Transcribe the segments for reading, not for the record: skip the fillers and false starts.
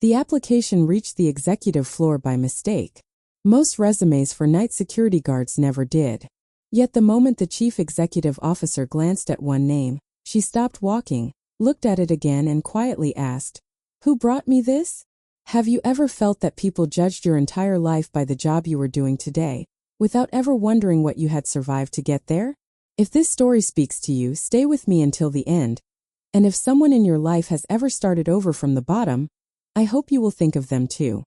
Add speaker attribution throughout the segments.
Speaker 1: The application reached the executive floor by mistake. Most resumes for night security guards never did. Yet the moment the chief executive officer glanced at one name, she stopped walking, looked at it again and quietly asked, "Who brought me this?" Have you ever felt that people judged your entire life by the job you were doing today, without ever wondering what you had survived to get there? If this story speaks to you, stay with me until the end. And if someone in your life has ever started over from the bottom, I hope you will think of them too.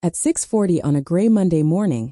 Speaker 1: At 6:40 on a gray Monday morning,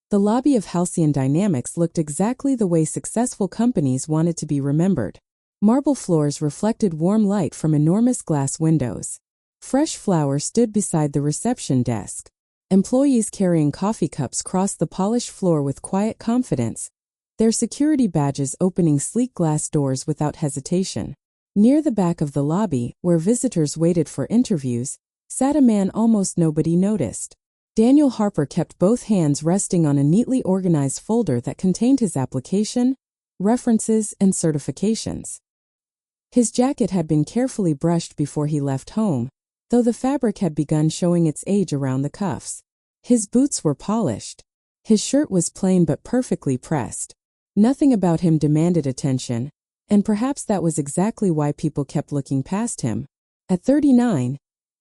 Speaker 1: the lobby of Halcyon Dynamics looked exactly the way successful companies wanted to be remembered. Marble floors reflected warm light from enormous glass windows. Fresh flowers stood beside the reception desk. Employees carrying coffee cups crossed the polished floor with quiet confidence, their security badges opening sleek glass doors without hesitation. Near the back of the lobby, where visitors waited for interviews, sat a man almost nobody noticed. Daniel Harper kept both hands resting on a neatly organized folder that contained his application, references, and certifications. His jacket had been carefully brushed before he left home, though the fabric had begun showing its age around the cuffs. His boots were polished. His shirt was plain but perfectly pressed. Nothing about him demanded attention, and perhaps that was exactly why people kept looking past him. At 39,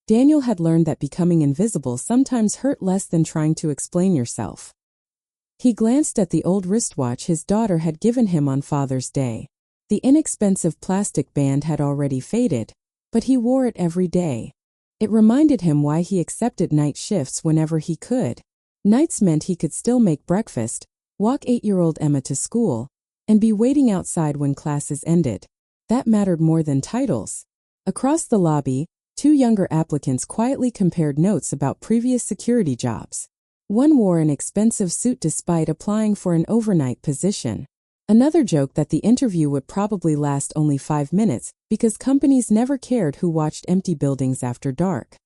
Speaker 1: Daniel had learned that becoming invisible sometimes hurt less than trying to explain yourself. He glanced at the old wristwatch his daughter had given him on Father's Day. The inexpensive plastic band had already faded, but he wore it every day. It reminded him why he accepted night shifts whenever he could. Nights meant he could still make breakfast, walk 8-year-old Emma to school, and be waiting outside when classes ended. That mattered more than titles. Across the lobby, 2 younger applicants quietly compared notes about previous security jobs. One wore an expensive suit despite applying for an overnight position. Another joked that the interview would probably last only 5 minutes because companies never cared who watched empty buildings after dark.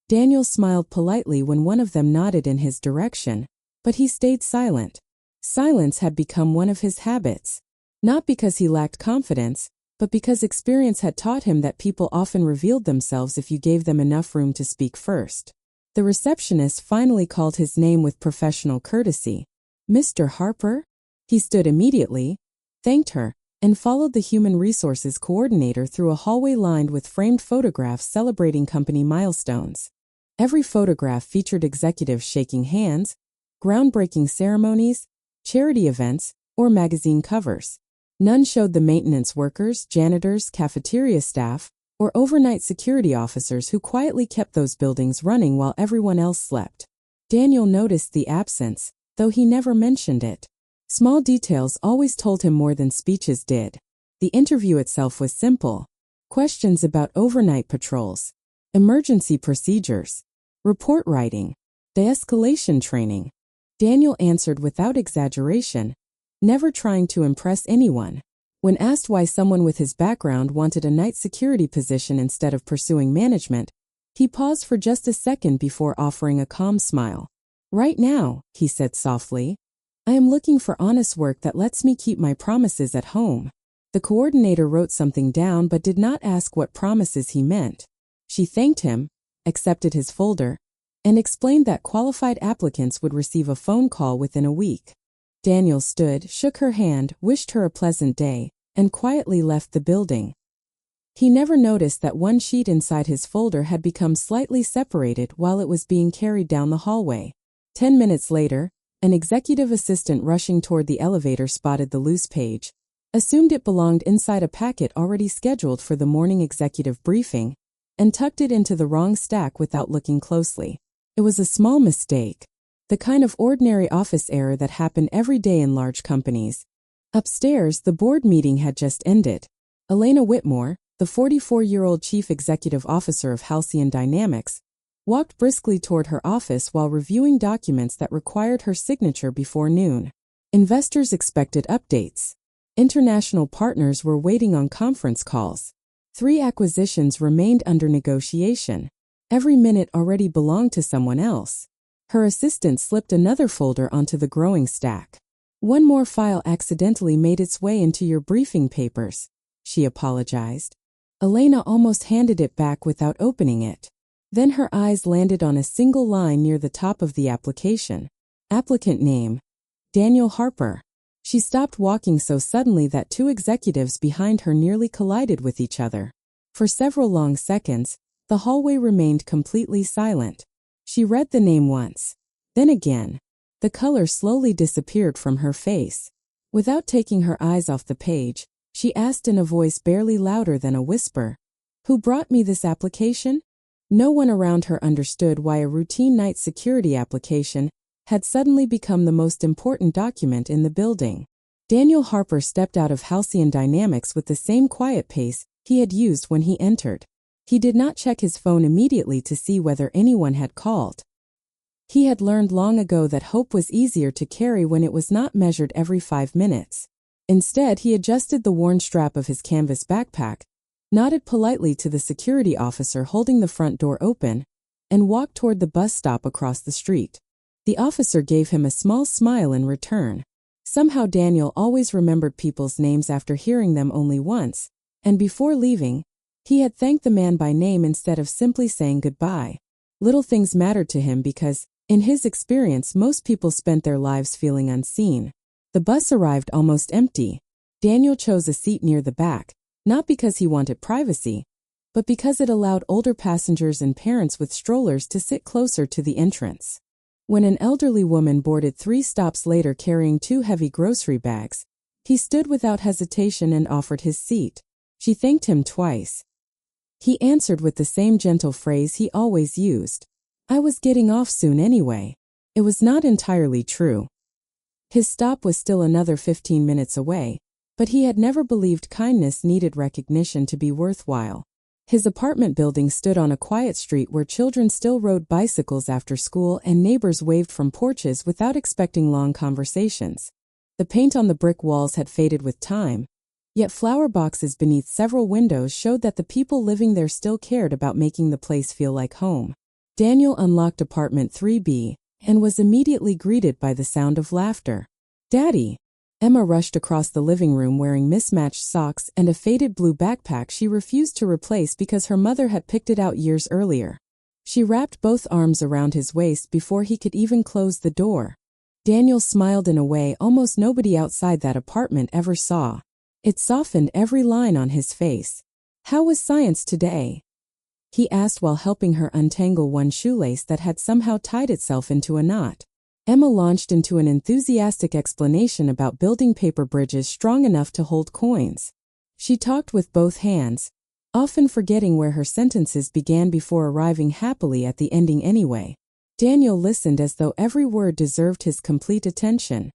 Speaker 1: Daniel smiled politely when one of them nodded in his direction, but he stayed silent. Silence had become one of his habits. Not because he lacked confidence, but because experience had taught him that people often revealed themselves if you gave them enough room to speak first. The receptionist finally called his name with professional courtesy. "Mr. Harper?" He stood immediately, thanked her, and followed the human resources coordinator through a hallway lined with framed photographs celebrating company milestones. Every photograph featured executives shaking hands, groundbreaking ceremonies, charity events, or magazine covers. None showed the maintenance workers, janitors, cafeteria staff, or overnight security officers who quietly kept those buildings running while everyone else slept. Daniel noticed the absence, though he never mentioned it. Small details always told him more than speeches did. The interview itself was simple. Questions about overnight patrols, emergency procedures, report writing, de-escalation training. Daniel answered without exaggeration, never trying to impress anyone. When asked why someone with his background wanted a night security position instead of pursuing management, he paused for just a second before offering a calm smile. "Right now," he said softly, "I am looking for honest work that lets me keep my promises at home." The coordinator wrote something down but did not ask what promises he meant. She thanked him, accepted his folder, and explained that qualified applicants would receive a phone call within a week. Daniel stood, shook her hand, wished her a pleasant day, and quietly left the building. He never noticed that one sheet inside his folder had become slightly separated while it was being carried down the hallway. 10 minutes later, an executive assistant rushing toward the elevator spotted the loose page, assumed it belonged inside a packet already scheduled for the morning executive briefing, and tucked it into the wrong stack without looking closely. It was a small mistake, the kind of ordinary office error that happened every day in large companies. Upstairs, the board meeting had just ended. Elena Whitmore, the 44-year-old chief executive officer of Halcyon Dynamics, walked briskly toward her office while reviewing documents that required her signature before noon. Investors expected updates. International partners were waiting on conference calls. 3 acquisitions remained under negotiation. Every minute already belonged to someone else. Her assistant slipped another folder onto the growing stack. "One more file accidentally made its way into your briefing papers," she apologized. Elena almost handed it back without opening it. Then her eyes landed on a single line near the top of the application. Applicant name: Daniel Harper. She stopped walking so suddenly that two executives behind her nearly collided with each other. For several long seconds, the hallway remained completely silent. She read the name once, then again. The color slowly disappeared from her face. Without taking her eyes off the page, she asked in a voice barely louder than a whisper, "Who brought me this application?" No one around her understood why a routine night security application had suddenly become the most important document in the building. Daniel Harper stepped out of halcyon dynamics with the same quiet pace he had used when he entered. He did not check his phone immediately to see whether anyone had called. He had learned long ago that hope was easier to carry when it was not measured every 5 minutes. Instead, he adjusted the worn strap of his canvas backpack, nodded politely to the security officer holding the front door open, and walked toward the bus stop across the street. The officer gave him a small smile in return. Somehow Daniel always remembered people's names after hearing them only once, and before leaving, he had thanked the man by name instead of simply saying goodbye. Little things mattered to him because, in his experience, most people spent their lives feeling unseen. The bus arrived almost empty. Daniel chose a seat near the back, not because he wanted privacy, but because it allowed older passengers and parents with strollers to sit closer to the entrance. When an elderly woman boarded 3 stops later carrying 2 heavy grocery bags, he stood without hesitation and offered his seat. She thanked him twice. He answered with the same gentle phrase he always used, "I was getting off soon anyway." It was not entirely true. His stop was still another 15 minutes away, but he had never believed kindness needed recognition to be worthwhile. His apartment building stood on a quiet street where children still rode bicycles after school and neighbors waved from porches without expecting long conversations. The paint on the brick walls had faded with time, yet flower boxes beneath several windows showed that the people living there still cared about making the place feel like home. Daniel unlocked apartment 3B and was immediately greeted by the sound of laughter. "Daddy!" Emma rushed across the living room wearing mismatched socks and a faded blue backpack she refused to replace because her mother had picked it out years earlier. She wrapped both arms around his waist before he could even close the door. Daniel smiled in a way almost nobody outside that apartment ever saw. It softened every line on his face. "How was science today?" he asked while helping her untangle one shoelace that had somehow tied itself into a knot. Emma launched into an enthusiastic explanation about building paper bridges strong enough to hold coins. She talked with both hands, often forgetting where her sentences began before arriving happily at the ending anyway. Daniel listened as though every word deserved his complete attention.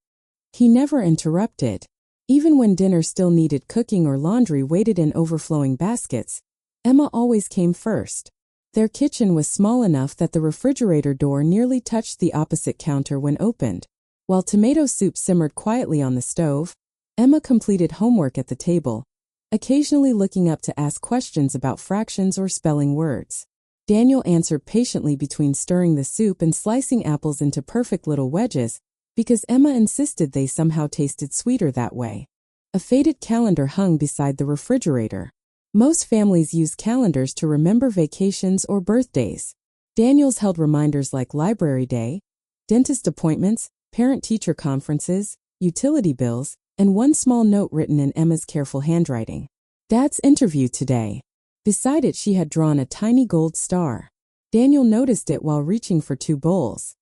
Speaker 1: He never interrupted. Even when dinner still needed cooking or laundry waited in overflowing baskets, Emma always came first. Their kitchen was small enough that the refrigerator door nearly touched the opposite counter when opened. While tomato soup simmered quietly on the stove, Emma completed homework at the table, occasionally looking up to ask questions about fractions or spelling words. Daniel answered patiently between stirring the soup and slicing apples into perfect little wedges, because Emma insisted they somehow tasted sweeter that way. A faded calendar hung beside the refrigerator. Most families use calendars to remember vacations or birthdays. Daniel's held reminders like library day, dentist appointments, parent-teacher conferences, utility bills, and one small note written in Emma's careful handwriting. "Dad's interview today." Beside it she had drawn a tiny gold star. Daniel noticed it while reaching for 2 bowls.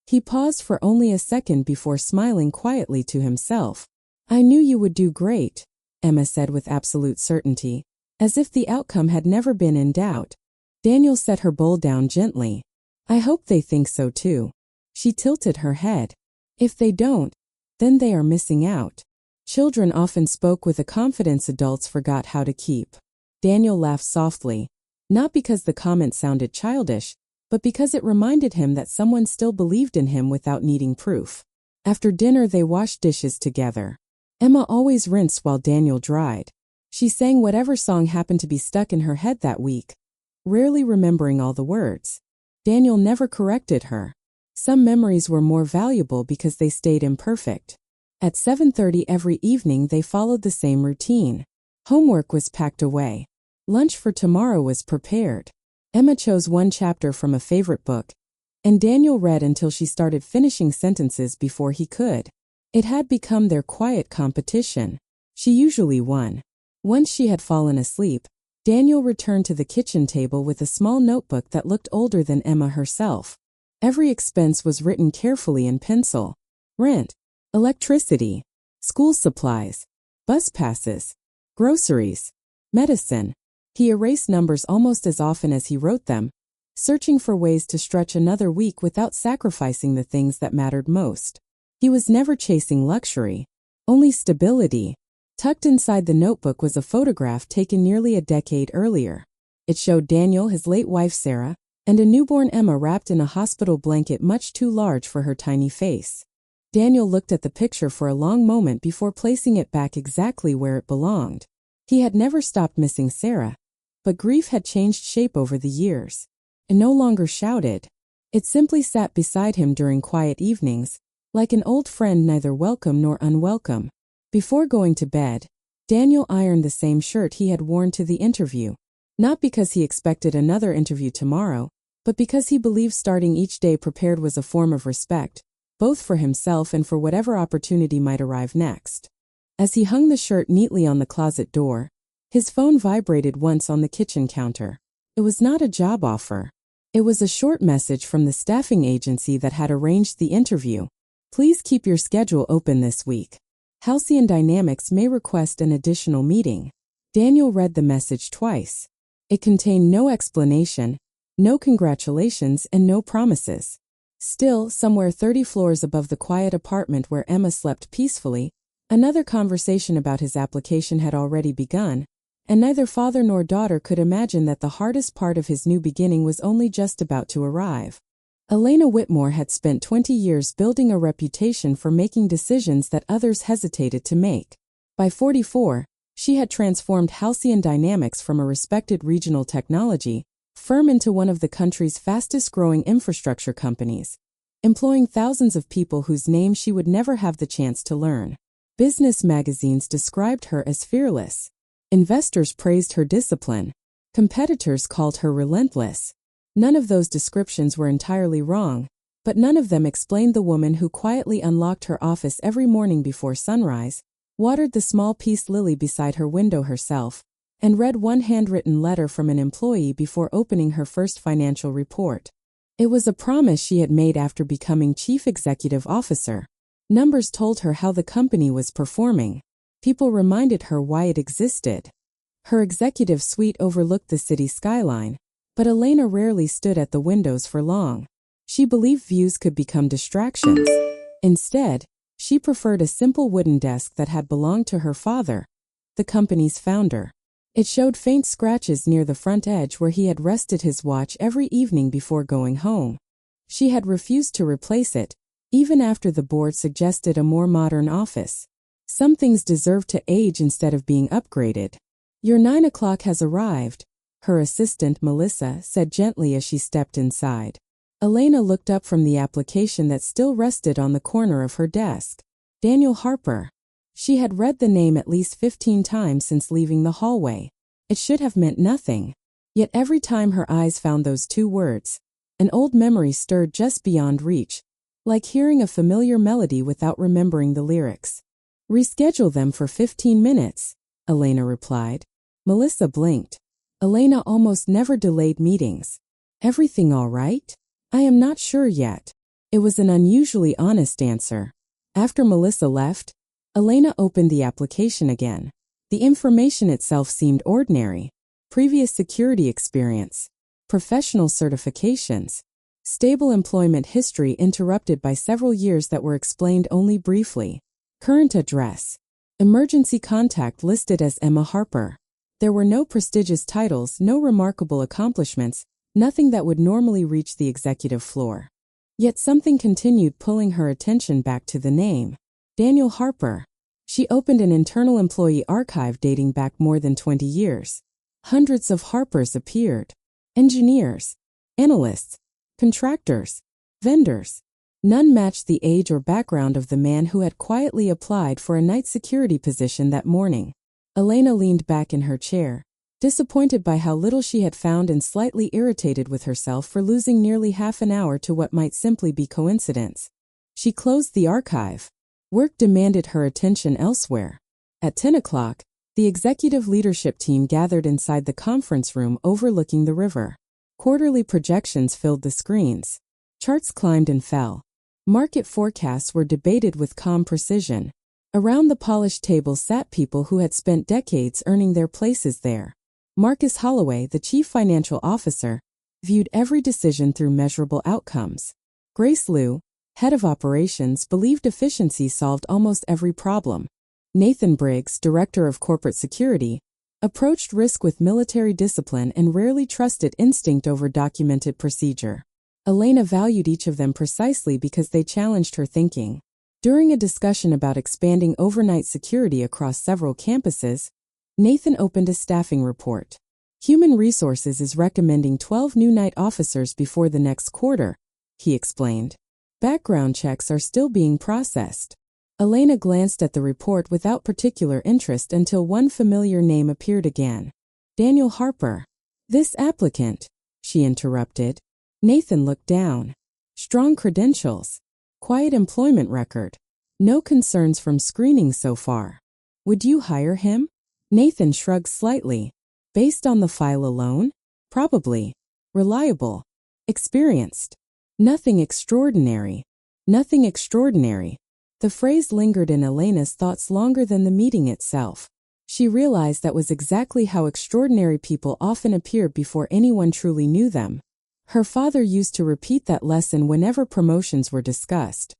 Speaker 1: He paused for only a second before smiling quietly to himself. "I knew you would do great," Emma said with absolute certainty, as if the outcome had never been in doubt. Daniel set her bowl down gently. "I hope they think so too." She tilted her head. "If they don't, then they are missing out." Children often spoke with a confidence adults forgot how to keep. Daniel laughed softly, not because the comment sounded childish, but because it reminded him that someone still believed in him without needing proof. After dinner they washed dishes together. Emma always rinsed while Daniel dried. She sang whatever song happened to be stuck in her head that week, rarely remembering all the words. Daniel never corrected her. Some memories were more valuable because they stayed imperfect. At 7:30 every evening they followed the same routine. Homework was packed away. Lunch for tomorrow was prepared. Emma chose one chapter from a favorite book, and Daniel read until she started finishing sentences before he could. It had become their quiet competition. She usually won. Once she had fallen asleep, Daniel returned to the kitchen table with a small notebook that looked older than Emma herself. Every expense was written carefully in pencil. Rent, electricity, school supplies, bus passes, groceries, medicine. He erased numbers almost as often as he wrote them, searching for ways to stretch another week without sacrificing the things that mattered most. He was never chasing luxury, only stability. Tucked inside the notebook was a photograph taken nearly a decade earlier. It showed Daniel, his late wife Sarah, and a newborn Emma wrapped in a hospital blanket much too large for her tiny face. Daniel looked at the picture for a long moment before placing it back exactly where it belonged. He had never stopped missing Sarah, but grief had changed shape over the years. It no longer shouted. It simply sat beside him during quiet evenings, like an old friend neither welcome nor unwelcome. Before going to bed, Daniel ironed the same shirt he had worn to the interview, not because he expected another interview tomorrow, but because he believed starting each day prepared was a form of respect, both for himself and for whatever opportunity might arrive next. As he hung the shirt neatly on the closet door, his phone vibrated once on the kitchen counter. It was not a job offer. It was a short message from the staffing agency that had arranged the interview. Please keep your schedule open this week. Halcyon Dynamics may request an additional meeting. Daniel read the message twice. It contained no explanation, no congratulations, and no promises. Still, somewhere 30 floors above the quiet apartment where Emma slept peacefully, another conversation about his application had already begun, and neither father nor daughter could imagine that the hardest part of his new beginning was only just about to arrive. Elena Whitmore had spent 20 years building a reputation for making decisions that others hesitated to make. By 44, she had transformed Halcyon Dynamics from a respected regional technology firm into one of the country's fastest-growing infrastructure companies, employing thousands of people whose names she would never have the chance to learn. Business magazines described her as fearless. Investors praised her discipline. Competitors called her relentless. None of those descriptions were entirely wrong, but none of them explained the woman who quietly unlocked her office every morning before sunrise, watered the small peace lily beside her window herself, and read one handwritten letter from an employee before opening her first financial report. It was a promise she had made after becoming chief executive officer. Numbers told her how the company was performing. People reminded her why it existed. Her executive suite overlooked the city skyline, but Elena rarely stood at the windows for long. She believed views could become distractions. Instead, she preferred a simple wooden desk that had belonged to her father, the company's founder. It showed faint scratches near the front edge where he had rested his watch every evening before going home. She had refused to replace it, even after the board suggested a more modern office. Some things deserve to age instead of being upgraded. Your 9 o'clock has arrived, her assistant Melissa said gently as she stepped inside. Elena looked up from the application that still rested on the corner of her desk. Daniel Harper. She had read the name at least 15 times since leaving the hallway. It should have meant nothing. Yet every time her eyes found those 2 words, an old memory stirred just beyond reach, like hearing a familiar melody without remembering the lyrics. Reschedule them for 15 minutes, Elena replied. Melissa blinked. Elena almost never delayed meetings. Everything all right? I am not sure yet. It was an unusually honest answer. After Melissa left, Elena opened the application again. The information itself seemed ordinary. Previous security experience, professional certifications, stable employment history interrupted by several years that were explained only briefly. Current address. Emergency contact listed as Emma Harper. There were no prestigious titles, no remarkable accomplishments, nothing that would normally reach the executive floor. Yet something continued pulling her attention back to the name. Daniel Harper. She opened an internal employee archive dating back more than 20 years. Hundreds of Harpers appeared. Engineers, analysts, contractors, vendors. None matched the age or background of the man who had quietly applied for a night security position that morning. Elena leaned back in her chair, Disappointed by how little she had found and slightly irritated with herself for losing nearly half an hour to what might simply be coincidence, she closed the archive. Work demanded her attention elsewhere. At 10 o'clock, the executive leadership team gathered inside the conference room overlooking the river. Quarterly projections filled the screens. Charts climbed and fell. Market forecasts were debated with calm precision. Around the polished table sat people who had spent decades earning their places there. Marcus Holloway, the chief financial officer, viewed every decision through measurable outcomes. Grace Liu, head of operations, believed efficiency solved almost every problem. Nathan Briggs, director of corporate security, approached risk with military discipline and rarely trusted instinct over documented procedure. Elena valued each of them precisely because they challenged her thinking. During a discussion about expanding overnight security across several campuses, Nathan opened a staffing report. Human Resources is recommending 12 new night officers before the next quarter, he explained. Background checks are still being processed. Elena glanced at the report without particular interest until one familiar name appeared again. Daniel Harper. This applicant, she interrupted. Nathan looked down. Strong credentials. Quiet employment record. No concerns from screening so far. Would you hire him? Nathan shrugged slightly. Based on the file alone? Probably. Reliable. Experienced. Nothing extraordinary. Nothing extraordinary. The phrase lingered in Elena's thoughts longer than the meeting itself. She realized that was exactly how extraordinary people often appeared before anyone truly knew them. Her father used to repeat that lesson whenever promotions were discussed.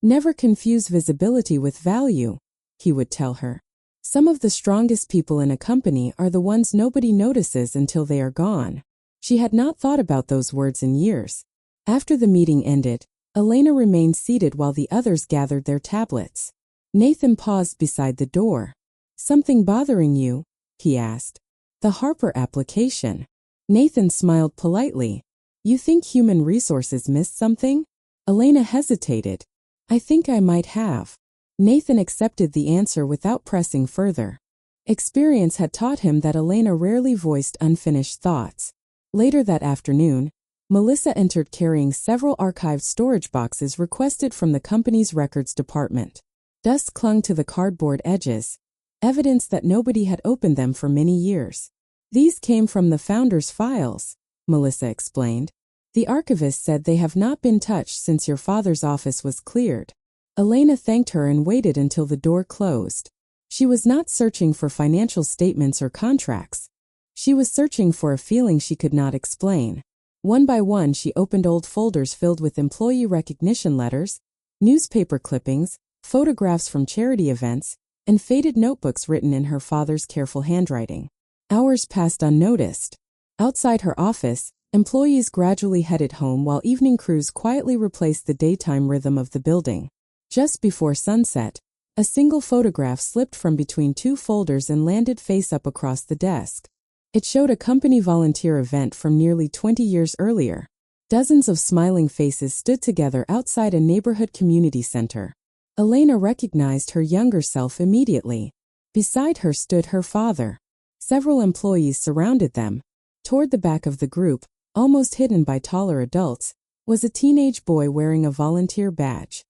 Speaker 1: Never confuse visibility with value, he would tell her. Some of the strongest people in a company are the ones nobody notices until they are gone. She had not thought about those words in years. After the meeting ended, Elena remained seated while the others gathered their tablets. Nathan paused beside the door. Something bothering you? He asked. The Harper application. Nathan smiled politely. You think Human Resources missed something? Elena hesitated. I think I might have. Nathan accepted the answer without pressing further. Experience had taught him that Elena rarely voiced unfinished thoughts. Later that afternoon, Melissa entered carrying several archived storage boxes requested from the company's records department. Dust clung to the cardboard edges, evidence that nobody had opened them for many years. These came from the founder's files, Melissa explained. The archivist said they have not been touched since your father's office was cleared. Elena thanked her and waited until the door closed. She was not searching for financial statements or contracts. She was searching for a feeling she could not explain. One by one, she opened old folders filled with employee recognition letters, newspaper clippings, photographs from charity events, and faded notebooks written in her father's careful handwriting. Hours passed unnoticed. Outside her office, employees gradually headed home while evening crews quietly replaced the daytime rhythm of the building. Just before sunset, a single photograph slipped from between two folders and landed face up across the desk. It showed a company volunteer event from nearly 20 years earlier. Dozens of smiling faces stood together outside a neighborhood community center. Elena recognized her younger self immediately. Beside her stood her father. Several employees surrounded them. Toward the back of the group, almost hidden by taller adults, was a teenage boy wearing a volunteer badge.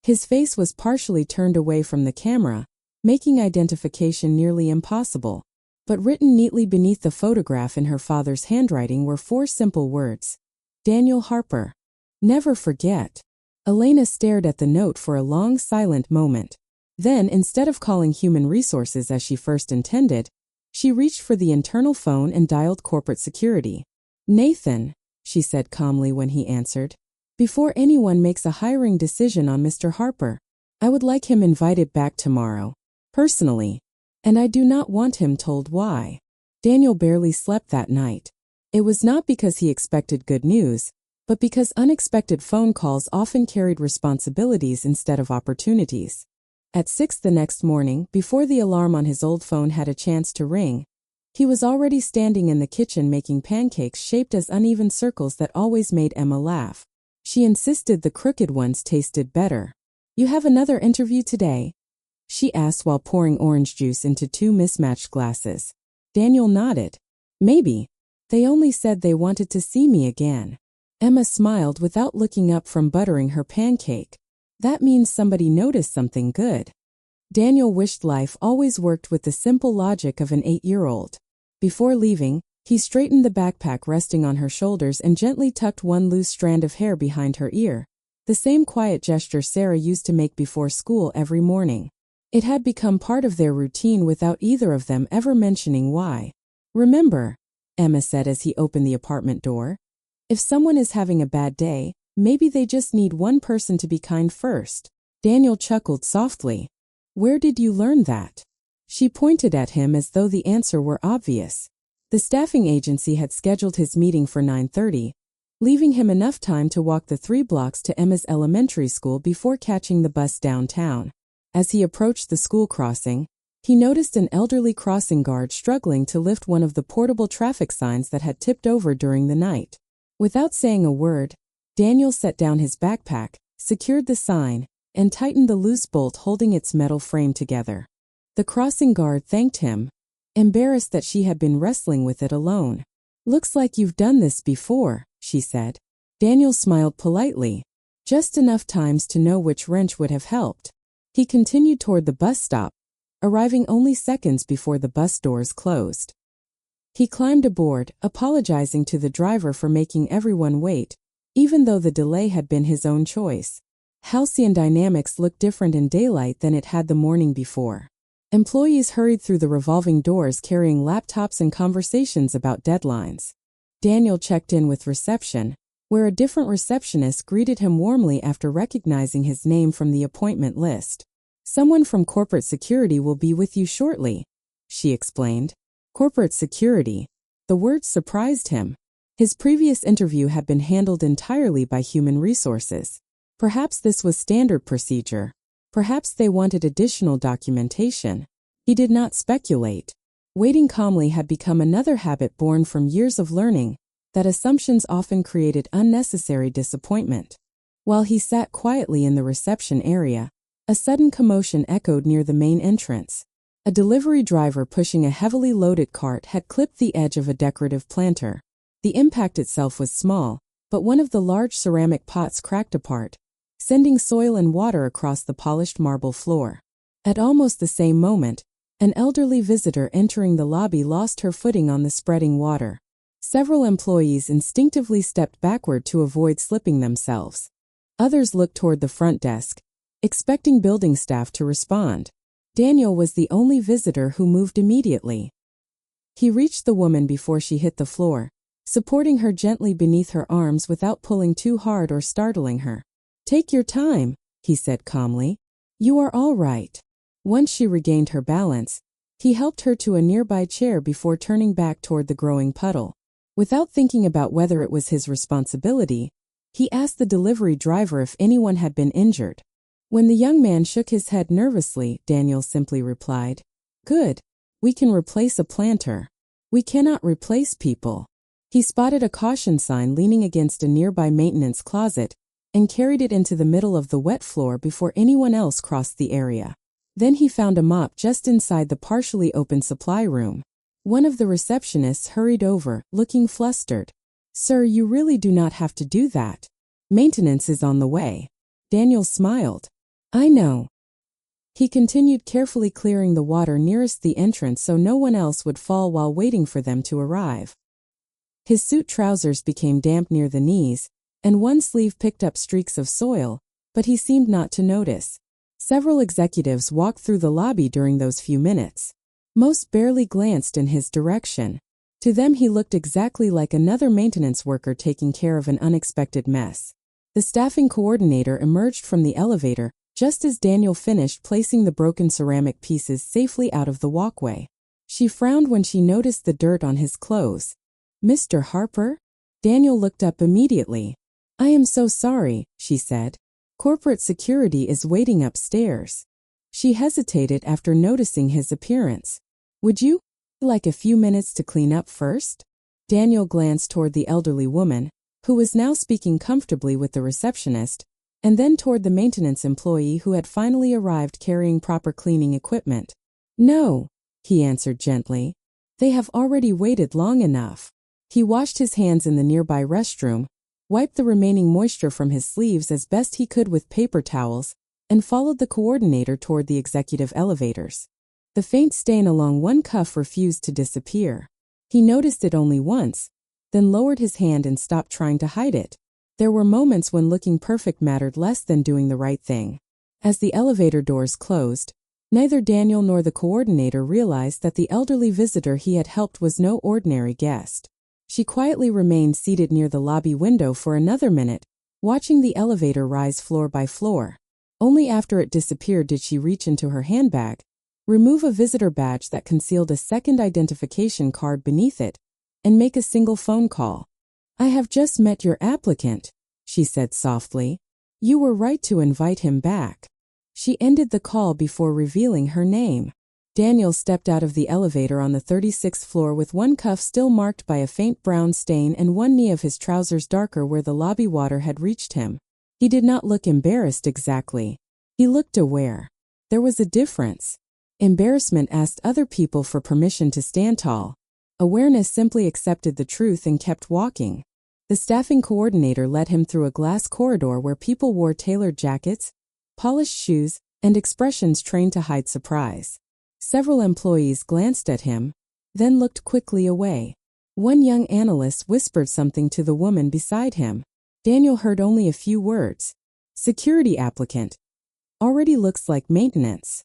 Speaker 1: His face was partially turned away from the camera, making identification nearly impossible. But written neatly beneath the photograph in her father's handwriting were 4 simple words. Daniel Harper. Never forget. Elena stared at the note for a long silent moment. Then, instead of calling Human Resources as she first intended, she reached for the internal phone and dialed corporate security. Nathan, she said calmly when he answered. Before anyone makes a hiring decision on Mr. Harper, I would like him invited back tomorrow. Personally. And I do not want him told why. Daniel barely slept that night. It was not because he expected good news, but because unexpected phone calls often carried responsibilities instead of opportunities. At 6 the next morning, before the alarm on his old phone had a chance to ring, he was already standing in the kitchen making pancakes shaped as uneven circles that always made Emma laugh. She insisted the crooked ones tasted better. You have another interview today? She asked while pouring orange juice into 2 mismatched glasses. Daniel nodded. Maybe. They only said they wanted to see me again. Emma smiled without looking up from buttering her pancake. That means somebody noticed something good. Daniel wished life always worked with the simple logic of an 8-year-old. Before leaving, he straightened the backpack resting on her shoulders and gently tucked one loose strand of hair behind her ear. The same quiet gesture Sarah used to make before school every morning. It had become part of their routine without either of them ever mentioning why. Remember, Emma said as he opened the apartment door, if someone is having a bad day, maybe they just need one person to be kind first. Daniel chuckled softly. Where did you learn that? She pointed at him as though the answer were obvious. The staffing agency had scheduled his meeting for 9:30, leaving him enough time to walk the 3 blocks to Emma's elementary school before catching the bus downtown. As he approached the school crossing, he noticed an elderly crossing guard struggling to lift one of the portable traffic signs that had tipped over during the night. Without saying a word, Daniel set down his backpack, secured the sign, and tightened the loose bolt holding its metal frame together. The crossing guard thanked him, embarrassed that she had been wrestling with it alone. Looks like you've done this before, she said. Daniel smiled politely, just enough times to know which wrench would have helped. He continued toward the bus stop, arriving only seconds before the bus doors closed. He climbed aboard, apologizing to the driver for making everyone wait, even though the delay had been his own choice. Halcyon dynamics looked different in daylight than it had the morning before. Employees hurried through the revolving doors carrying laptops and conversations about deadlines. Daniel checked in with reception, where a different receptionist greeted him warmly after recognizing his name from the appointment list. Someone from corporate security will be with you shortly, she explained. Corporate security. The word surprised him. His previous interview had been handled entirely by human resources. Perhaps this was standard procedure. Perhaps they wanted additional documentation. He did not speculate. Waiting calmly had become another habit born from years of learning that assumptions often created unnecessary disappointment. While he sat quietly in the reception area, a sudden commotion echoed near the main entrance. A delivery driver pushing a heavily loaded cart had clipped the edge of a decorative planter. The impact itself was small, but one of the large ceramic pots cracked apart, sending soil and water across the polished marble floor. At almost the same moment, an elderly visitor entering the lobby lost her footing on the spreading water. Several employees instinctively stepped backward to avoid slipping themselves. Others looked toward the front desk, expecting building staff to respond. Daniel was the only visitor who moved immediately. He reached the woman before she hit the floor, supporting her gently beneath her arms without pulling too hard or startling her. Take your time, he said calmly. You are all right. Once she regained her balance, he helped her to a nearby chair before turning back toward the growing puddle. Without thinking about whether it was his responsibility, he asked the delivery driver if anyone had been injured. When the young man shook his head nervously, Daniel simply replied, Good. We can replace a planter. We cannot replace people. He spotted a caution sign leaning against a nearby maintenance closet and carried it into the middle of the wet floor before anyone else crossed the area. Then he found a mop just inside the partially open supply room. One of the receptionists hurried over, looking flustered. Sir, you really do not have to do that. Maintenance is on the way. Daniel smiled. I know. He continued carefully clearing the water nearest the entrance so no one else would fall while waiting for them to arrive. His suit trousers became damp near the knees, and one sleeve picked up streaks of soil, but he seemed not to notice. Several executives walked through the lobby during those few minutes. Most barely glanced in his direction. To them he looked exactly like another maintenance worker taking care of an unexpected mess. The staffing coordinator emerged from the elevator just as Daniel finished placing the broken ceramic pieces safely out of the walkway. She frowned when she noticed the dirt on his clothes. Mr. Harper? Daniel looked up immediately. I am so sorry, she said. Corporate security is waiting upstairs. She hesitated after noticing his appearance. Would you like a few minutes to clean up first? Daniel glanced toward the elderly woman, who was now speaking comfortably with the receptionist, and then toward the maintenance employee who had finally arrived carrying proper cleaning equipment. No, he answered gently. They have already waited long enough. He washed his hands in the nearby restroom, wiped the remaining moisture from his sleeves as best he could with paper towels, and followed the coordinator toward the executive elevators. The faint stain along one cuff refused to disappear. He noticed it only once, then lowered his hand and stopped trying to hide it. There were moments when looking perfect mattered less than doing the right thing. As the elevator doors closed, neither Daniel nor the coordinator realized that the elderly visitor he had helped was no ordinary guest. She quietly remained seated near the lobby window for another minute, watching the elevator rise floor by floor. Only after it disappeared did she reach into her handbag, remove a visitor badge that concealed a second identification card beneath it, and make a single phone call. "I have just met your applicant," she said softly. "You were right to invite him back." She ended the call before revealing her name. Daniel stepped out of the elevator on the 36th floor with one cuff still marked by a faint brown stain and one knee of his trousers darker where the lobby water had reached him. He did not look embarrassed exactly. He looked aware. There was a difference. Embarrassment asked other people for permission to stand tall. Awareness simply accepted the truth and kept walking. The staffing coordinator led him through a glass corridor where people wore tailored jackets, polished shoes, and expressions trained to hide surprise. Several employees glanced at him, then looked quickly away. One young analyst whispered something to the woman beside him. Daniel heard only a few words. "Security applicant. Already looks like maintenance."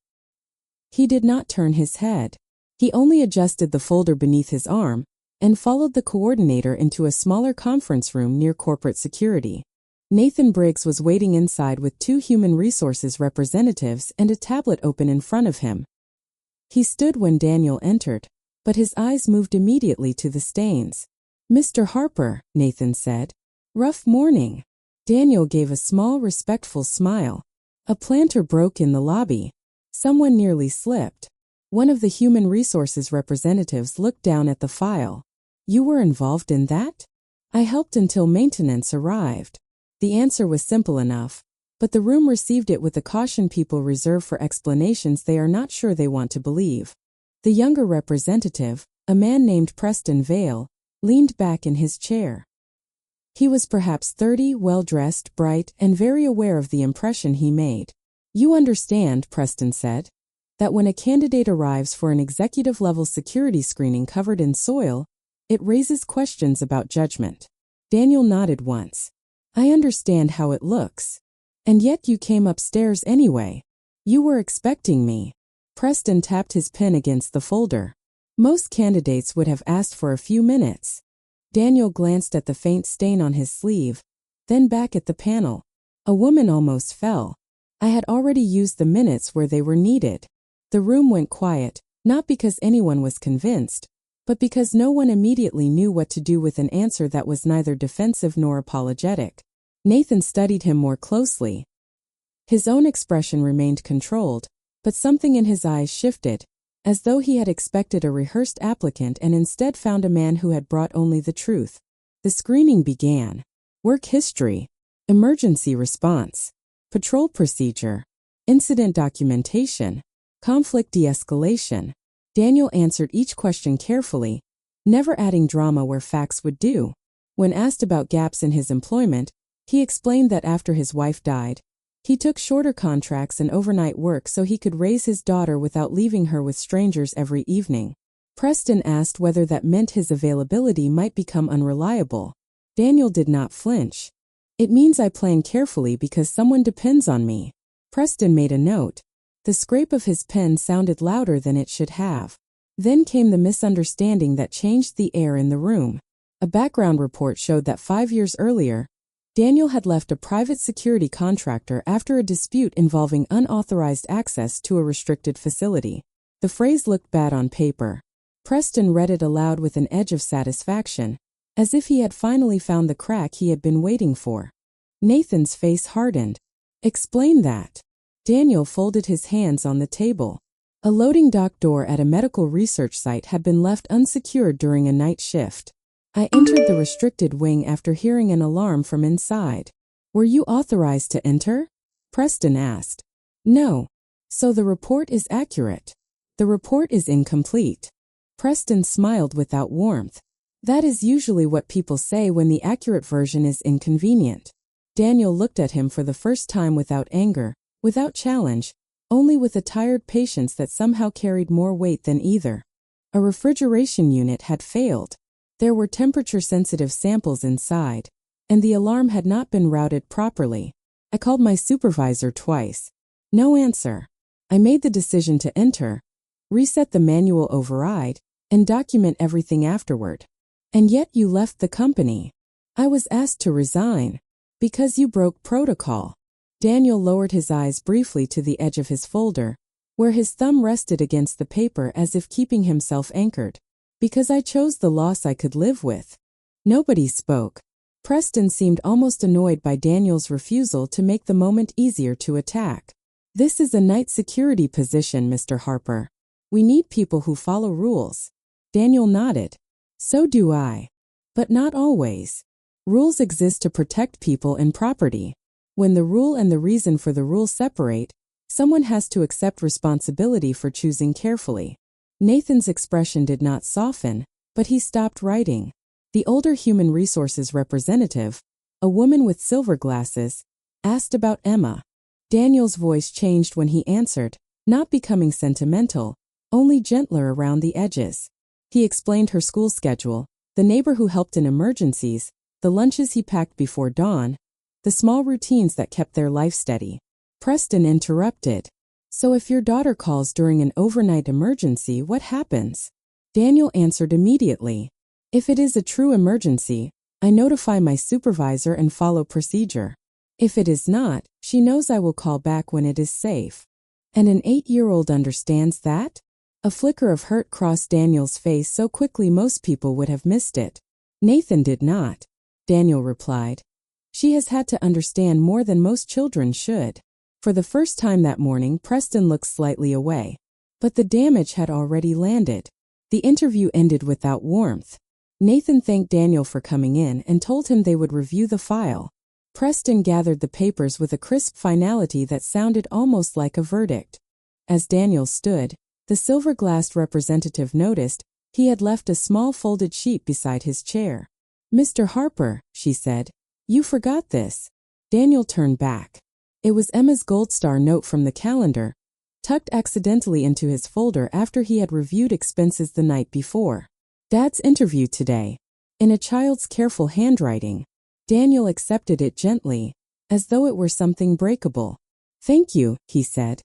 Speaker 1: He did not turn his head. He only adjusted the folder beneath his arm and followed the coordinator into a smaller conference room near corporate security. Nathan Briggs was waiting inside with 2 human resources representatives and a tablet open in front of him. He stood when Daniel entered, but his eyes moved immediately to the stains. "Mr. Harper," Nathan said. "Rough morning." Daniel gave a small, respectful smile. A planter broke in the lobby. Someone nearly slipped. One of the human resources representatives looked down at the file. "You were involved in that?" "I helped until maintenance arrived." The answer was simple enough, but the room received it with the caution people reserve for explanations they are not sure they want to believe. The younger representative, a man named Preston Vale, leaned back in his chair. He was perhaps 30, well-dressed, bright, and very aware of the impression he made. "You understand," Preston said, "that when a candidate arrives for an executive-level security screening covered in soil, it raises questions about judgment." Daniel nodded once. "I understand how it looks. And yet you came upstairs anyway. You were expecting me." Preston tapped his pen against the folder. "Most candidates would have asked for a few minutes." Daniel glanced at the faint stain on his sleeve, then back at the panel. A woman almost fell. "I had already used the minutes where they were needed." The room went quiet, not because anyone was convinced, but because no one immediately knew what to do with an answer that was neither defensive nor apologetic. Nathan studied him more closely. His own expression remained controlled, but something in his eyes shifted, as though he had expected a rehearsed applicant and instead found a man who had brought only the truth. The screening began. Work history, emergency response, patrol procedure, incident documentation, conflict de-escalation. Daniel answered each question carefully, never adding drama where facts would do. When asked about gaps in his employment, he explained that after his wife died, he took shorter contracts and overnight work so he could raise his daughter without leaving her with strangers every evening. Preston asked whether that meant his availability might become unreliable. Daniel did not flinch. "It means I plan carefully because someone depends on me." Preston made a note. The scrape of his pen sounded louder than it should have. Then came the misunderstanding that changed the air in the room. A background report showed that 5 years earlier, Daniel had left a private security contractor after a dispute involving unauthorized access to a restricted facility. The phrase looked bad on paper. Preston read it aloud with an edge of satisfaction, as if he had finally found the crack he had been waiting for. Nathan's face hardened. "Explain that." Daniel folded his hands on the table. A loading dock door at a medical research site had been left unsecured during a night shift. I entered the restricted wing after hearing an alarm from inside. "Were you authorized to enter?" Preston asked. "No." "So the report is accurate." "The report is incomplete." Preston smiled without warmth. That is usually what people say when the accurate version is inconvenient. Daniel looked at him for the first time without anger, without challenge, only with a tired patience that somehow carried more weight than either. A refrigeration unit had failed. There were temperature-sensitive samples inside, and the alarm had not been routed properly. I called my supervisor twice. No answer. I made the decision to enter, reset the manual override, and document everything afterward. And yet you left the company. I was asked to resign. Because you broke protocol. Daniel lowered his eyes briefly to the edge of his folder, where his thumb rested against the paper as if keeping himself anchored. Because I chose the loss I could live with. Nobody spoke. Preston seemed almost annoyed by Daniel's refusal to make the moment easier to attack. This is a night security position, Mr. Harper. We need people who follow rules. Daniel nodded. So do I. But not always. Rules exist to protect people and property. When the rule and the reason for the rule separate, someone has to accept responsibility for choosing carefully. Nathan's expression did not soften, but he stopped writing. The older human resources representative, a woman with silver glasses, asked about Emma. Daniel's voice changed when he answered, not becoming sentimental, only gentler around the edges. He explained her school schedule, the neighbor who helped in emergencies, the lunches he packed before dawn, the small routines that kept their life steady. Preston interrupted. So if your daughter calls during an overnight emergency, what happens? Daniel answered immediately. If it is a true emergency, I notify my supervisor and follow procedure. If it is not, she knows I will call back when it is safe. And an 8-year-old understands that? A flicker of hurt crossed Daniel's face so quickly most people would have missed it. Nathan did not. Daniel replied. She has had to understand more than most children should. For the first time that morning, Preston looked slightly away. But the damage had already landed. The interview ended without warmth. Nathan thanked Daniel for coming in and told him they would review the file. Preston gathered the papers with a crisp finality that sounded almost like a verdict. As Daniel stood, the silver-glassed representative noticed he had left a small folded sheet beside his chair. Mr. Harper, she said, you forgot this. Daniel turned back. It was Emma's Gold Star note from the calendar, tucked accidentally into his folder after he had reviewed expenses the night before. Dad's interview today. In a child's careful handwriting. Daniel accepted it gently, as though it were something breakable. Thank you, he said.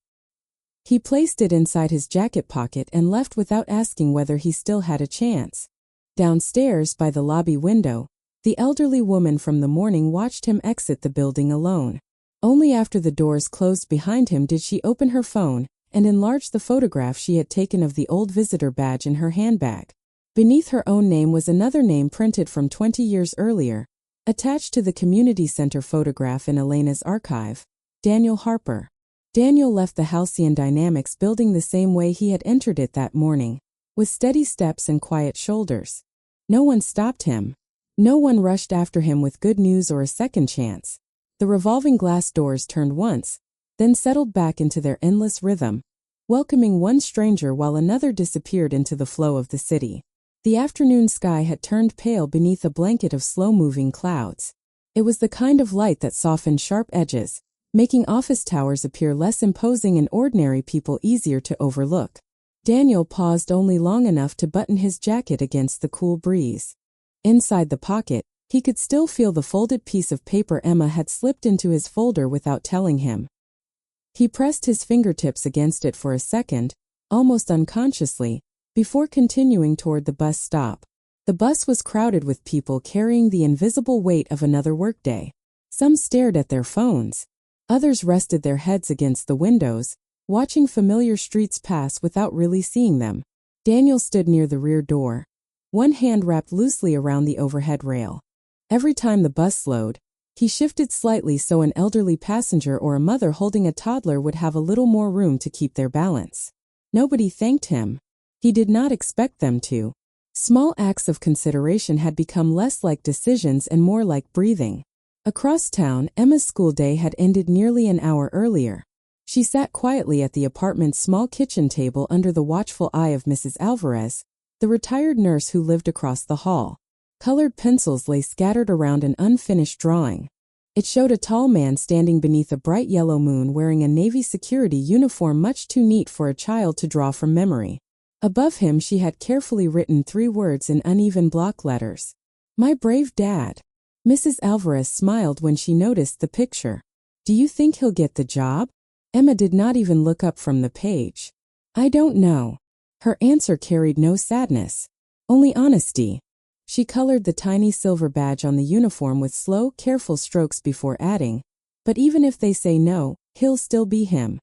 Speaker 1: He placed it inside his jacket pocket and left without asking whether he still had a chance. Downstairs, by the lobby window, the elderly woman from the morning watched him exit the building alone. Only after the doors closed behind him did she open her phone and enlarge the photograph she had taken of the old visitor badge in her handbag. Beneath her own name was another name printed from 20 years earlier, attached to the community center photograph in Elena's archive. Daniel Harper. Daniel left the Halcyon Dynamics building the same way he had entered it that morning, with steady steps and quiet shoulders. No one stopped him. No one rushed after him with good news or a second chance. The revolving glass doors turned once, then settled back into their endless rhythm, welcoming one stranger while another disappeared into the flow of the city. The afternoon sky had turned pale beneath a blanket of slow-moving clouds. It was the kind of light that softened sharp edges, making office towers appear less imposing and ordinary people easier to overlook. Daniel paused only long enough to button his jacket against the cool breeze. Inside the pocket, he could still feel the folded piece of paper Emma had slipped into his folder without telling him. He pressed his fingertips against it for a second, almost unconsciously, before continuing toward the bus stop. The bus was crowded with people carrying the invisible weight of another workday. Some stared at their phones. Others rested their heads against the windows, watching familiar streets pass without really seeing them. Daniel stood near the rear door, one hand wrapped loosely around the overhead rail. Every time the bus slowed, he shifted slightly so an elderly passenger or a mother holding a toddler would have a little more room to keep their balance. Nobody thanked him. He did not expect them to. Small acts of consideration had become less like decisions and more like breathing. Across town, Emma's school day had ended nearly an hour earlier. She sat quietly at the apartment's small kitchen table under the watchful eye of Mrs. Alvarez, the retired nurse who lived across the hall. Colored pencils lay scattered around an unfinished drawing. It showed a tall man standing beneath a bright yellow moon wearing a Navy security uniform much too neat for a child to draw from memory. Above him she had carefully written 3 words in uneven block letters. "My brave dad." Mrs. Alvarez smiled when she noticed the picture. "Do you think he'll get the job?" Emma did not even look up from the page. "I don't know." Her answer carried no sadness, only honesty. She colored the tiny silver badge on the uniform with slow, careful strokes before adding, "But even if they say no, he'll still be him."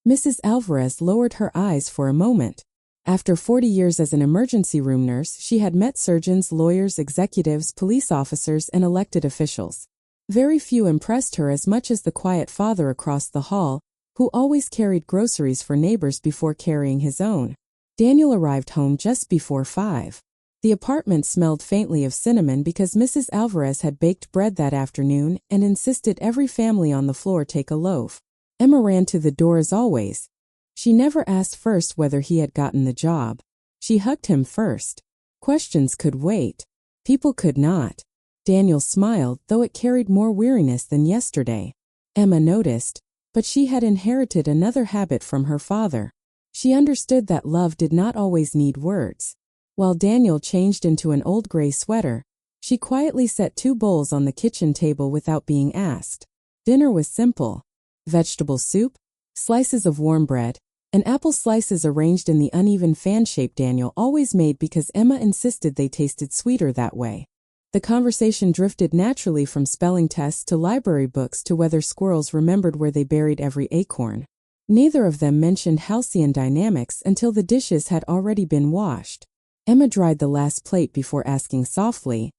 Speaker 1: Mrs. Alvarez lowered her eyes for a moment. After 40 years as an emergency room nurse, she had met surgeons, lawyers, executives, police officers, and elected officials. Very few impressed her as much as the quiet father across the hall, who always carried groceries for neighbors before carrying his own. Daniel arrived home just before 5. The apartment smelled faintly of cinnamon because Mrs. Alvarez had baked bread that afternoon and insisted every family on the floor take a loaf. Emma ran to the door as always. She never asked first whether he had gotten the job. She hugged him first. Questions could wait. People could not. Daniel smiled, though it carried more weariness than yesterday. Emma noticed, but she had inherited another habit from her father. She understood that love did not always need words. While Daniel changed into an old gray sweater, she quietly set 2 bowls on the kitchen table without being asked. Dinner was simple. Vegetable soup, slices of warm bread, and apple slices arranged in the uneven fan shape Daniel always made because Emma insisted they tasted sweeter that way. The conversation drifted naturally from spelling tests to library books to whether squirrels remembered where they buried every acorn. Neither of them mentioned halcyon dynamics until the dishes had already been washed. Emma dried the last plate before asking softly,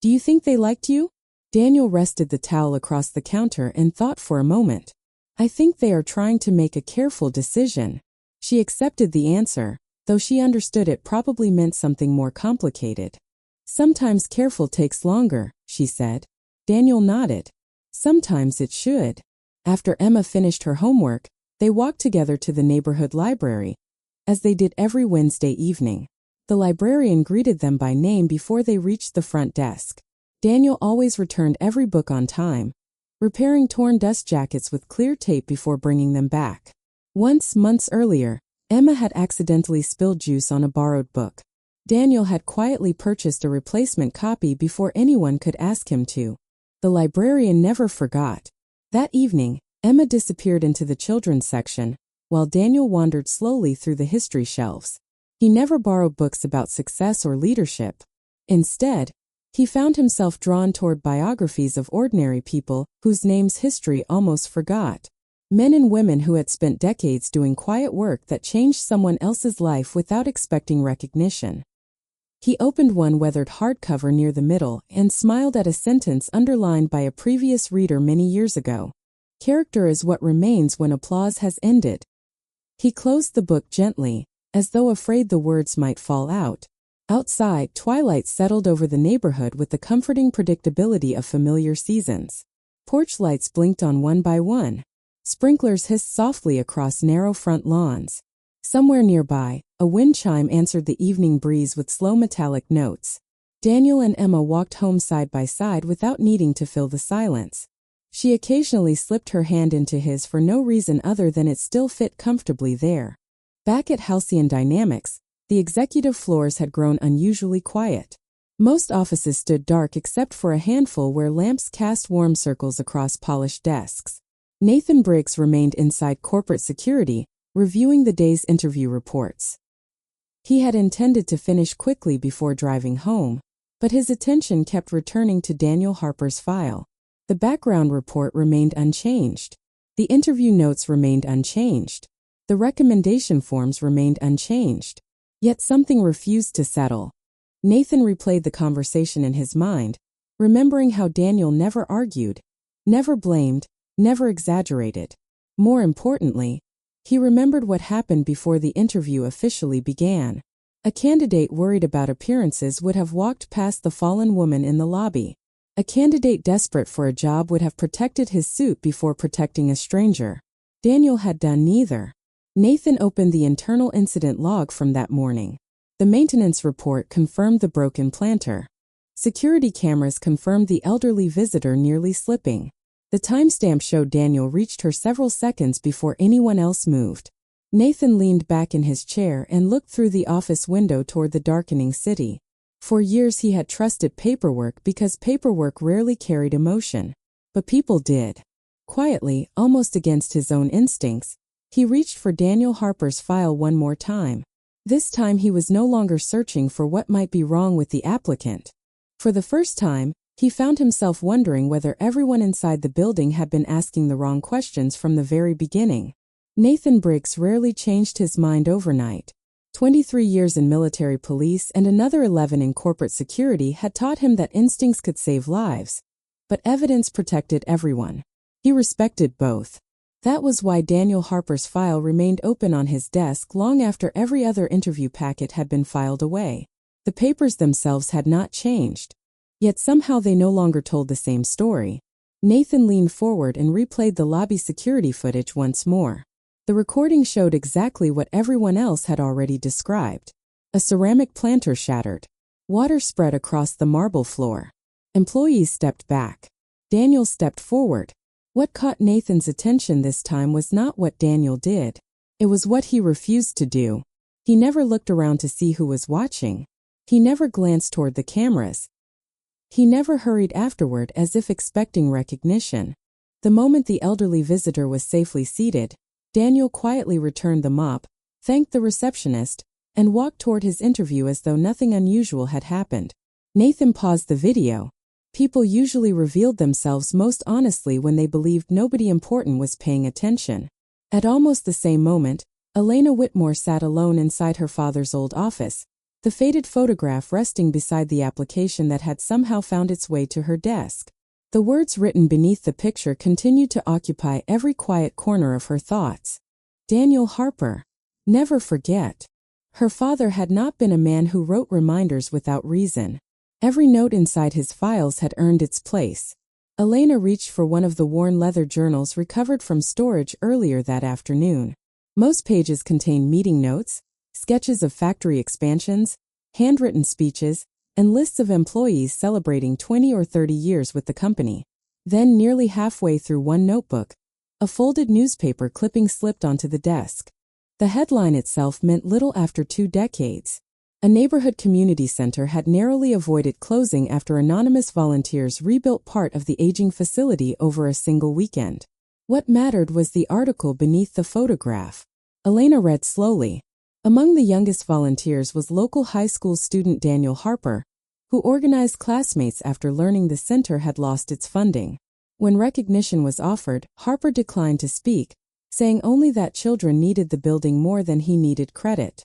Speaker 1: "Do you think they liked you?" Daniel rested the towel across the counter and thought for a moment. "I think they are trying to make a careful decision." She accepted the answer, though she understood it probably meant something more complicated. "Sometimes careful takes longer," she said. Daniel nodded. "Sometimes it should." After Emma finished her homework, they walked together to the neighborhood library, as they did every Wednesday evening. The librarian greeted them by name before they reached the front desk. Daniel always returned every book on time, repairing torn dust jackets with clear tape before bringing them back. Once, months earlier, Emma had accidentally spilled juice on a borrowed book. Daniel had quietly purchased a replacement copy before anyone could ask him to. The librarian never forgot. That evening, Emma disappeared into the children's section, while Daniel wandered slowly through the history shelves. He never borrowed books about success or leadership. Instead, he found himself drawn toward biographies of ordinary people whose names history almost forgot. Men and women who had spent decades doing quiet work that changed someone else's life without expecting recognition. He opened one weathered hardcover near the middle and smiled at a sentence underlined by a previous reader many years ago. "Character is what remains when applause has ended." He closed the book gently, as though afraid the words might fall out. Outside, twilight settled over the neighborhood with the comforting predictability of familiar seasons. Porch lights blinked on one by one. Sprinklers hissed softly across narrow front lawns. Somewhere nearby, a wind chime answered the evening breeze with slow metallic notes. Daniel and Emma walked home side by side without needing to fill the silence. She occasionally slipped her hand into his for no reason other than it still fit comfortably there. Back at Halcyon Dynamics, the executive floors had grown unusually quiet. Most offices stood dark except for a handful where lamps cast warm circles across polished desks. Nathan Briggs remained inside corporate security, reviewing the day's interview reports. He had intended to finish quickly before driving home, but his attention kept returning to Daniel Harper's file. The background report remained unchanged. The interview notes remained unchanged. The recommendation forms remained unchanged. Yet something refused to settle. Nathan replayed the conversation in his mind, remembering how Daniel never argued, never blamed, never exaggerated. More importantly, he remembered what happened before the interview officially began. A candidate worried about appearances would have walked past the fallen woman in the lobby. A candidate desperate for a job would have protected his suit before protecting a stranger. Daniel had done neither. Nathan opened the internal incident log from that morning. The maintenance report confirmed the broken planter. Security cameras confirmed the elderly visitor nearly slipping. The timestamp showed Daniel reached her several seconds before anyone else moved. Nathan leaned back in his chair and looked through the office window toward the darkening city. For years he had trusted paperwork because paperwork rarely carried emotion. But people did. Quietly, almost against his own instincts, he reached for Daniel Harper's file one more time. This time he was no longer searching for what might be wrong with the applicant. For the first time, he found himself wondering whether everyone inside the building had been asking the wrong questions from the very beginning. Nathan Briggs rarely changed his mind overnight. 23 years in military police and another 11 in corporate security had taught him that instincts could save lives. But evidence protected everyone. He respected both. That was why Daniel Harper's file remained open on his desk long after every other interview packet had been filed away. The papers themselves had not changed. Yet somehow they no longer told the same story. Nathan leaned forward and replayed the lobby security footage once more. The recording showed exactly what everyone else had already described. A ceramic planter shattered. Water spread across the marble floor. Employees stepped back. Daniel stepped forward. What caught Nathan's attention this time was not what Daniel did. It was what he refused to do. He never looked around to see who was watching. He never glanced toward the cameras. He never hurried afterward as if expecting recognition. The moment the elderly visitor was safely seated, Daniel quietly returned the mop, thanked the receptionist, and walked toward his interview as though nothing unusual had happened. Nathan paused the video. People usually revealed themselves most honestly when they believed nobody important was paying attention. At almost the same moment, Elena Whitmore sat alone inside her father's old office, the faded photograph resting beside the application that had somehow found its way to her desk. The words written beneath the picture continued to occupy every quiet corner of her thoughts. Daniel Harper. Never forget. Her father had not been a man who wrote reminders without reason. Every note inside his files had earned its place. Elena reached for one of the worn leather journals recovered from storage earlier that afternoon. Most pages contained meeting notes, sketches of factory expansions, handwritten speeches, and lists of employees celebrating 20 or 30 years with the company. Then, nearly halfway through one notebook, a folded newspaper clipping slipped onto the desk. The headline itself meant little after 2 decades. A neighborhood community center had narrowly avoided closing after anonymous volunteers rebuilt part of the aging facility over a single weekend. What mattered was the article beneath the photograph. Elena read slowly. Among the youngest volunteers was local high school student Daniel Harper, who organized classmates after learning the center had lost its funding. When recognition was offered, Harper declined to speak, saying only that children needed the building more than he needed credit.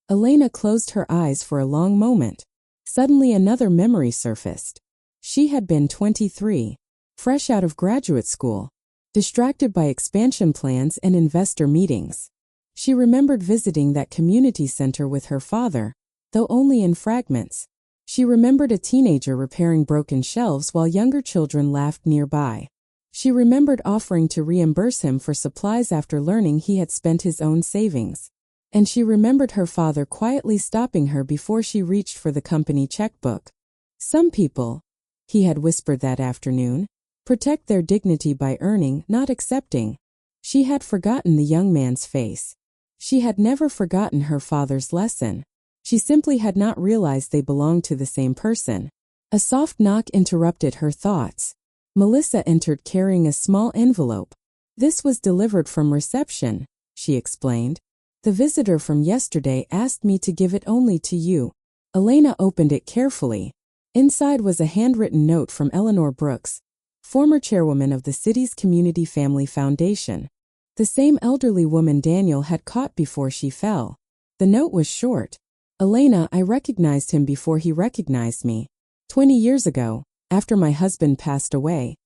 Speaker 1: Elena closed her eyes for a long moment. Suddenly another memory surfaced. She had been 23, fresh out of graduate school, distracted by expansion plans and investor meetings. She remembered visiting that community center with her father, though only in fragments. She remembered a teenager repairing broken shelves while younger children laughed nearby. She remembered offering to reimburse him for supplies after learning he had spent his own savings. And she remembered her father quietly stopping her before she reached for the company checkbook. Some people, he had whispered that afternoon, protect their dignity by earning, not accepting. She had forgotten the young man's face. She had never forgotten her father's lesson. She simply had not realized they belonged to the same person. A soft knock interrupted her thoughts. Melissa entered carrying a small envelope. "This was delivered from reception," she explained. "The visitor from yesterday asked me to give it only to you." Elena opened it carefully. Inside was a handwritten note from Eleanor Brooks, former chairwoman of the city's Community Family Foundation. The same elderly woman Daniel had caught before she fell. The note was short. "Elena, I recognized him before he recognized me. 20 years ago, after my husband passed away,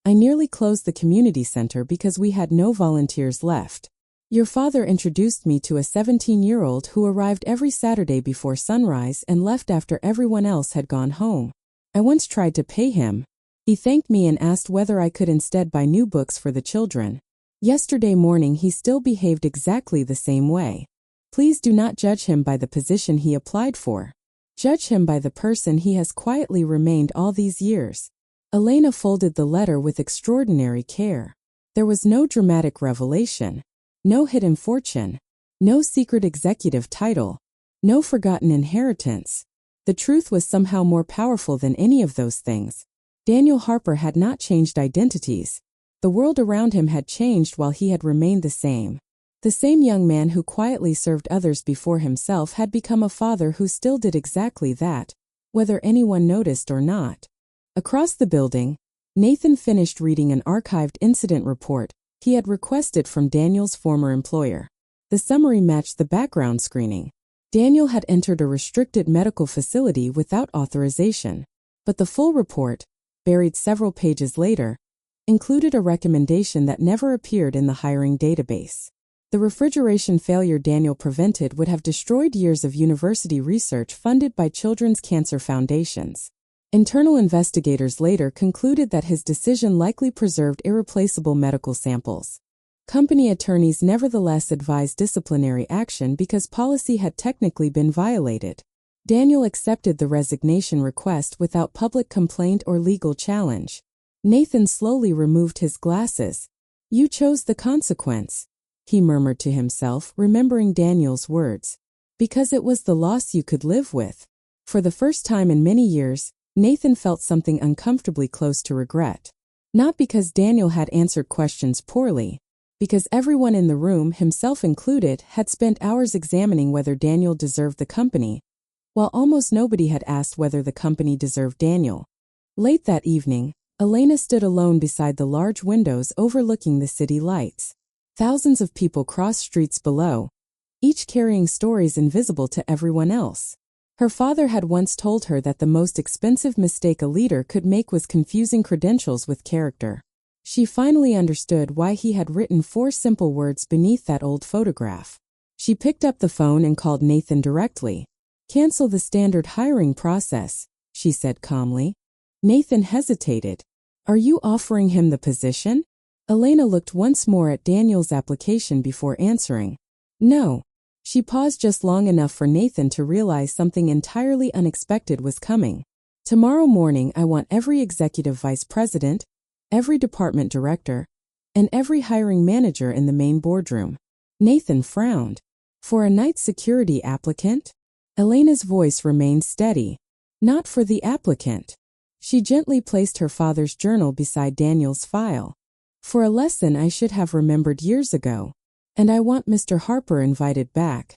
Speaker 1: I nearly closed the community center because we had no volunteers left. Your father introduced me to a 17-year-old who arrived every Saturday before sunrise and left after everyone else had gone home. I once tried to pay him. He thanked me and asked whether I could instead buy new books for the children. Yesterday morning he still behaved exactly the same way. Please do not judge him by the position he applied for. Judge him by the person he has quietly remained all these years. Elena folded the letter with extraordinary care. There was no dramatic revelation, no hidden fortune, no secret executive title, no forgotten inheritance. The truth was somehow more powerful than any of those things. Daniel Harper had not changed identities. The world around him had changed while he had remained the same. The same young man who quietly served others before himself had become a father who still did exactly that, whether anyone noticed or not. Across the building, Nathan finished reading an archived incident report he had requested from Daniel's former employer. The summary matched the background screening. Daniel had entered a restricted medical facility without authorization, but the full report, buried several pages later, included a recommendation that never appeared in the hiring database. The refrigeration failure Daniel prevented would have destroyed years of university research funded by children's cancer foundations. Internal investigators later concluded that his decision likely preserved irreplaceable medical samples. Company attorneys nevertheless advised disciplinary action because policy had technically been violated. Daniel accepted the resignation request without public complaint or legal challenge. Nathan slowly removed his glasses. "You chose the consequence," he murmured to himself, remembering Daniel's words. "Because it was the loss you could live with." For the first time in many years, Nathan felt something uncomfortably close to regret. Not because Daniel had answered questions poorly, because everyone in the room, himself included, had spent hours examining whether Daniel deserved the company, while almost nobody had asked whether the company deserved Daniel. Late that evening, Elena stood alone beside the large windows overlooking the city lights. Thousands of people crossed streets below, each carrying stories invisible to everyone else. Her father had once told her that the most expensive mistake a leader could make was confusing credentials with character. She finally understood why he had written 4 simple words beneath that old photograph. She picked up the phone and called Nathan directly. "Cancel the standard hiring process," she said calmly. Nathan hesitated. "Are you offering him the position?" Elena looked once more at Daniel's application before answering. "No." She paused just long enough for Nathan to realize something entirely unexpected was coming. "Tomorrow morning I want every executive vice president, every department director, and every hiring manager in the main boardroom." Nathan frowned. "For a night security applicant?" Elena's voice remained steady. "Not for the applicant." She gently placed her father's journal beside Daniel's file. "For a lesson I should have remembered years ago. And I want Mr. Harper invited back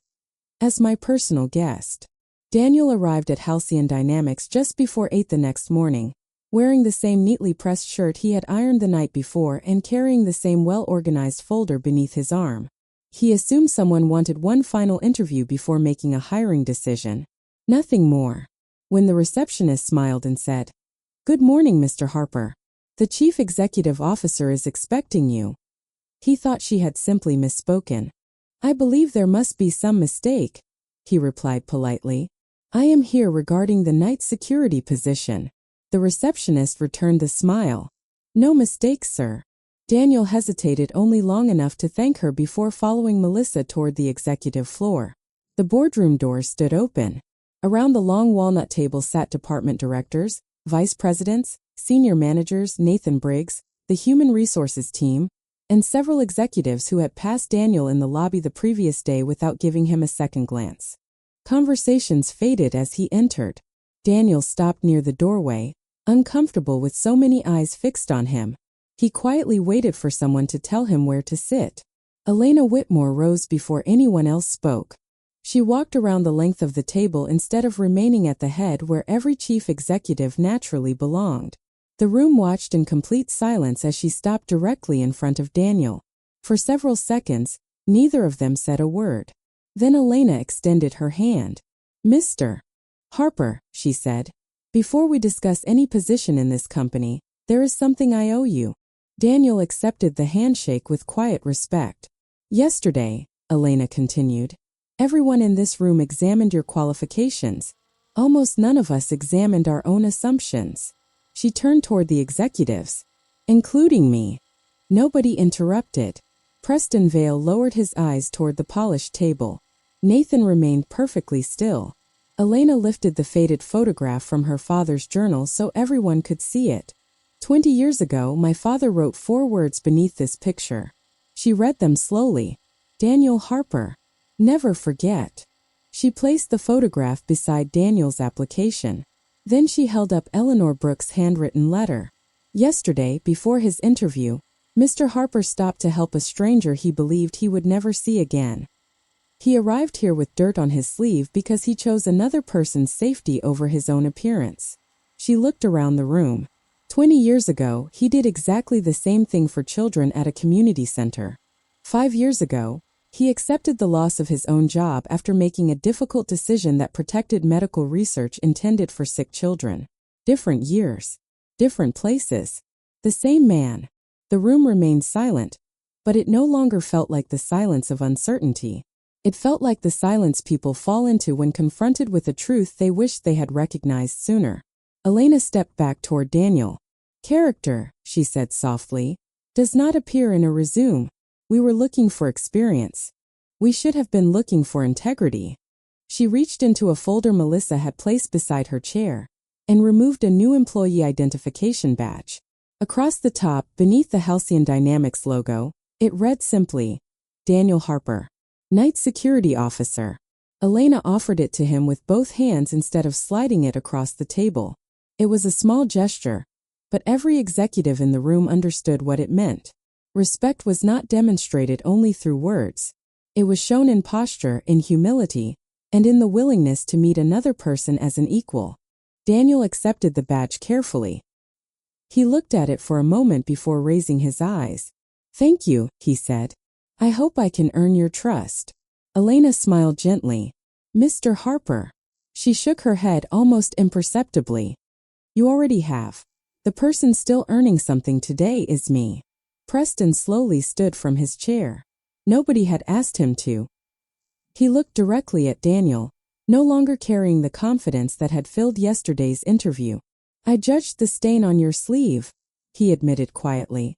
Speaker 1: as my personal guest." Daniel arrived at Halcyon Dynamics just before 8 the next morning, wearing the same neatly pressed shirt he had ironed the night before and carrying the same well-organized folder beneath his arm. He assumed someone wanted one final interview before making a hiring decision. Nothing more. When the receptionist smiled and said, "Good morning, Mr. Harper. The Chief Executive Officer is expecting you," he thought she had simply misspoken. "I believe there must be some mistake," he replied politely. "I am here regarding the night security position." The receptionist returned the smile. "No mistake, sir." Daniel hesitated only long enough to thank her before following Melissa toward the executive floor. The boardroom doors stood open. Around the long walnut table sat department directors, vice presidents, senior managers, Nathan Briggs, the human resources team, and several executives who had passed Daniel in the lobby the previous day without giving him a second glance. Conversations faded as he entered. Daniel stopped near the doorway, uncomfortable with so many eyes fixed on him. He quietly waited for someone to tell him where to sit. Elena Whitmore rose before anyone else spoke. She walked around the length of the table instead of remaining at the head where every chief executive naturally belonged. The room watched in complete silence as she stopped directly in front of Daniel. For several seconds, neither of them said a word. Then Elena extended her hand. "Mr. Harper," she said, "before we discuss any position in this company, there is something I owe you." Daniel accepted the handshake with quiet respect. "Yesterday," Elena continued, "everyone in this room examined your qualifications. Almost none of us examined our own assumptions." She turned toward the executives, "Including me." Nobody interrupted. Preston Vale lowered his eyes toward the polished table. Nathan remained perfectly still. Elena lifted the faded photograph from her father's journal so everyone could see it. 20 years ago, my father wrote 4 words beneath this picture. She read them slowly. Daniel Harper. Never forget. She placed the photograph beside Daniel's application. Then she held up Eleanor Brooks' handwritten letter. Yesterday, before his interview, Mr. Harper stopped to help a stranger he believed he would never see again. He arrived here with dirt on his sleeve because he chose another person's safety over his own appearance. She looked around the room. 20 years ago, he did exactly the same thing for children at a community center. 5 years ago, he accepted the loss of his own job after making a difficult decision that protected medical research intended for sick children. Different years. Different places. The same man. The room remained silent, but it no longer felt like the silence of uncertainty. It felt like the silence people fall into when confronted with a truth they wished they had recognized sooner. Elena stepped back toward Daniel. Character, she said softly, does not appear in a résumé. We were looking for experience. We should have been looking for integrity. She reached into a folder Melissa had placed beside her chair and removed a new employee identification badge. Across the top, beneath the Halcyon Dynamics logo, it read simply, Daniel Harper, Night Security Officer. Elena offered it to him with both hands instead of sliding it across the table. It was a small gesture, but every executive in the room understood what it meant. Respect was not demonstrated only through words. It was shown in posture, in humility, and in the willingness to meet another person as an equal. Daniel accepted the badge carefully. He looked at it for a moment before raising his eyes. Thank you, he said. I hope I can earn your trust. Elena smiled gently. Mr. Harper. She shook her head almost imperceptibly. You already have. The person still earning something today is me. Preston slowly stood from his chair. Nobody had asked him to. He looked directly at Daniel, no longer carrying the confidence that had filled yesterday's interview. I judged the stain on your sleeve, he admitted quietly.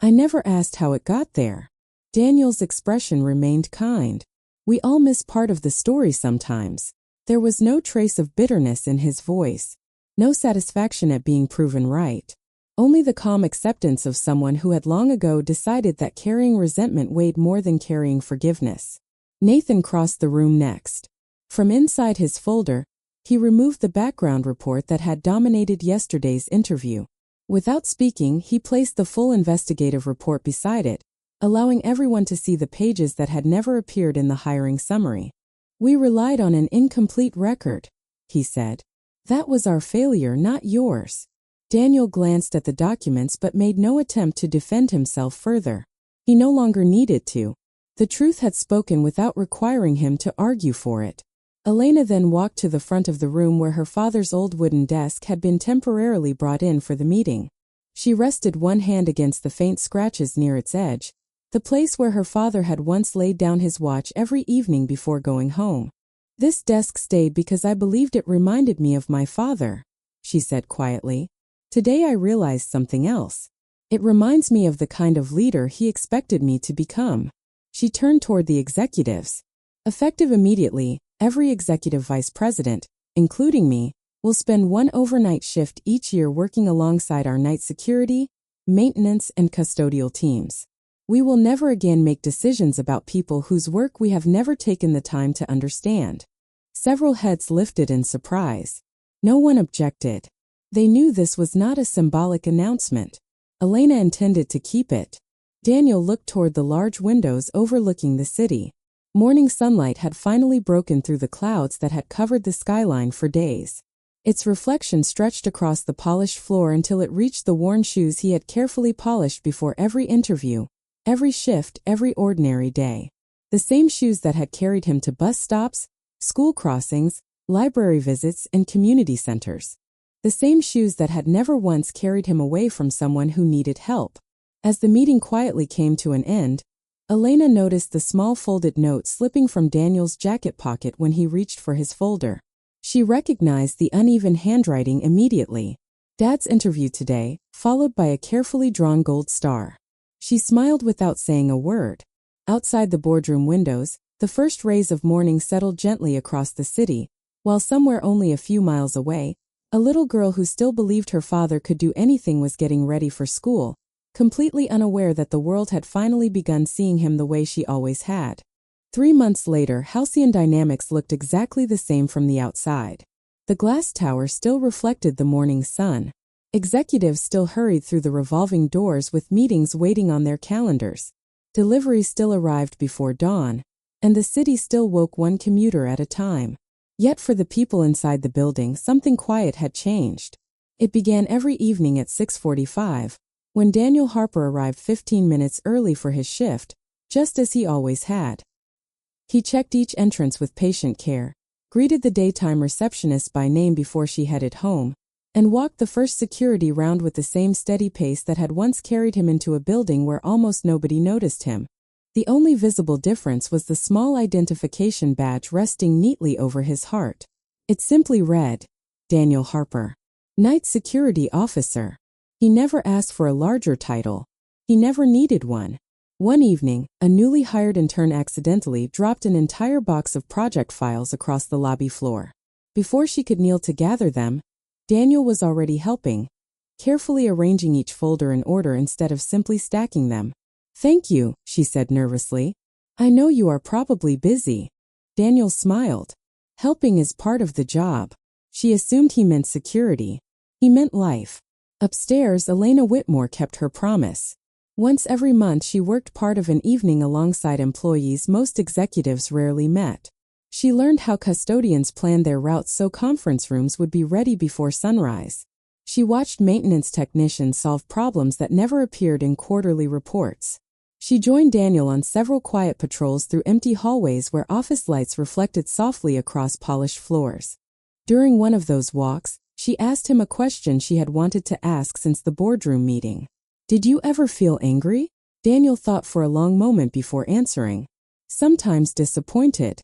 Speaker 1: I never asked how it got there. Daniel's expression remained kind. We all miss part of the story sometimes. There was no trace of bitterness in his voice, no satisfaction at being proven right. Only the calm acceptance of someone who had long ago decided that carrying resentment weighed more than carrying forgiveness. Nathan crossed the room next. From inside his folder, he removed the background report that had dominated yesterday's interview. Without speaking, he placed the full investigative report beside it, allowing everyone to see the pages that had never appeared in the hiring summary. We relied on an incomplete record, he said. That was our failure, not yours. Daniel glanced at the documents but made no attempt to defend himself further. He no longer needed to. The truth had spoken without requiring him to argue for it. Elena then walked to the front of the room where her father's old wooden desk had been temporarily brought in for the meeting. She rested one hand against the faint scratches near its edge, the place where her father had once laid down his watch every evening before going home. This desk stayed because I believed it reminded me of my father, she said quietly. Today I realized something else. It reminds me of the kind of leader he expected me to become. She turned toward the executives. Effective immediately, every executive vice president, including me, will spend one overnight shift each year working alongside our night security, maintenance, and custodial teams. We will never again make decisions about people whose work we have never taken the time to understand. Several heads lifted in surprise. No one objected. They knew this was not a symbolic announcement. Elena intended to keep it. Daniel looked toward the large windows overlooking the city. Morning sunlight had finally broken through the clouds that had covered the skyline for days. Its reflection stretched across the polished floor until it reached the worn shoes he had carefully polished before every interview, every shift, every ordinary day. The same shoes that had carried him to bus stops, school crossings, library visits, and community centers. The same shoes that had never once carried him away from someone who needed help. As the meeting quietly came to an end, Elena noticed the small folded note slipping from Daniel's jacket pocket when he reached for his folder. She recognized the uneven handwriting immediately. Dad's interview today, followed by a carefully drawn gold star. She smiled without saying a word. Outside the boardroom windows, The first rays of morning settled gently across the city, while somewhere only a few miles away, a little girl who still believed her father could do anything was getting ready for school, completely unaware that the world had finally begun seeing him the way she always had. 3 months later, Halcyon Dynamics looked exactly the same from the outside. The glass tower still reflected the morning sun. Executives still hurried through the revolving doors with meetings waiting on their calendars. Deliveries still arrived before dawn, and the city still woke one commuter at a time. Yet for the people inside the building, something quiet had changed. It began every evening at 6:45, when Daniel Harper arrived 15 minutes early for his shift, just as he always had. He checked each entrance with patient care, greeted the daytime receptionist by name before she headed home, and walked the first security round with the same steady pace that had once carried him into a building where almost nobody noticed him. The only visible difference was the small identification badge resting neatly over his heart. It simply read, Daniel Harper, Night Security Officer. He never asked for a larger title. He never needed one. One evening, a newly hired intern accidentally dropped an entire box of project files across the lobby floor. Before she could kneel to gather them, Daniel was already helping, carefully arranging each folder in order instead of simply stacking them. Thank you, she said nervously. I know you are probably busy. Daniel smiled. Helping is part of the job. She assumed he meant security. He meant life. Upstairs, Elena Whitmore kept her promise. Once every month she worked part of an evening alongside employees most executives rarely met. She learned how custodians planned their routes so conference rooms would be ready before sunrise. She watched maintenance technicians solve problems that never appeared in quarterly reports. She joined Daniel on several quiet patrols through empty hallways where office lights reflected softly across polished floors. During one of those walks, she asked him a question she had wanted to ask since the boardroom meeting. Did you ever feel angry? Daniel thought for a long moment before answering. Sometimes disappointed.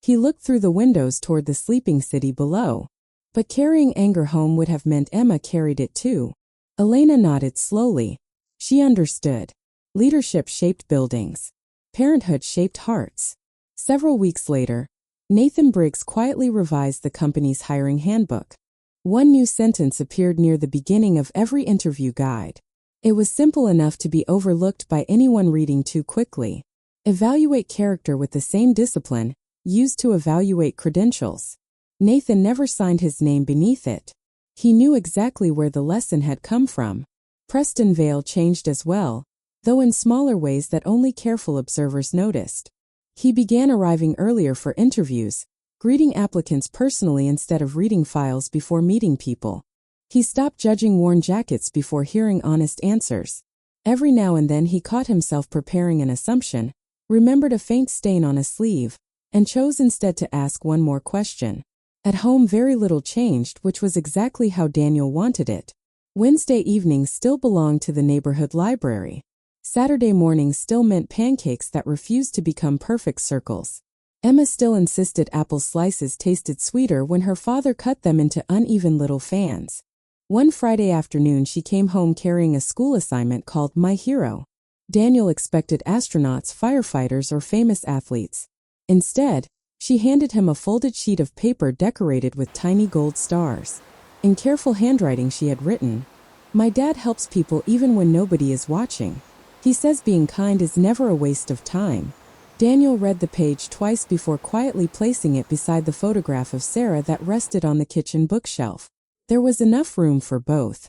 Speaker 1: He looked through the windows toward the sleeping city below. But carrying anger home would have meant Emma carried it too. Elena nodded slowly. She understood. Leadership shaped buildings. Parenthood shaped hearts. Several weeks later, Nathan Briggs quietly revised the company's hiring handbook. One new sentence appeared near the beginning of every interview guide. It was simple enough to be overlooked by anyone reading too quickly. Evaluate character with the same discipline used to evaluate credentials. Nathan never signed his name beneath it. He knew exactly where the lesson had come from. Preston Vale changed as well, though in smaller ways that only careful observers noticed. He began arriving earlier for interviews, greeting applicants personally instead of reading files before meeting people. He stopped judging worn jackets before hearing honest answers. Every now and then he caught himself preparing an assumption, remembered a faint stain on a sleeve, and chose instead to ask one more question. At home very little changed, which was exactly how Daniel wanted it. Wednesday evenings still belonged to the neighborhood library. Saturday mornings still meant pancakes that refused to become perfect circles. Emma still insisted apple slices tasted sweeter when her father cut them into uneven little fans. One Friday afternoon she came home carrying a school assignment called My Hero. Daniel expected astronauts, firefighters, or famous athletes. Instead, she handed him a folded sheet of paper decorated with tiny gold stars. In careful handwriting she had written, "My dad helps people even when nobody is watching. He says being kind is never a waste of time." Daniel read the page twice before quietly placing it beside the photograph of Sarah that rested on the kitchen bookshelf. There was enough room for both.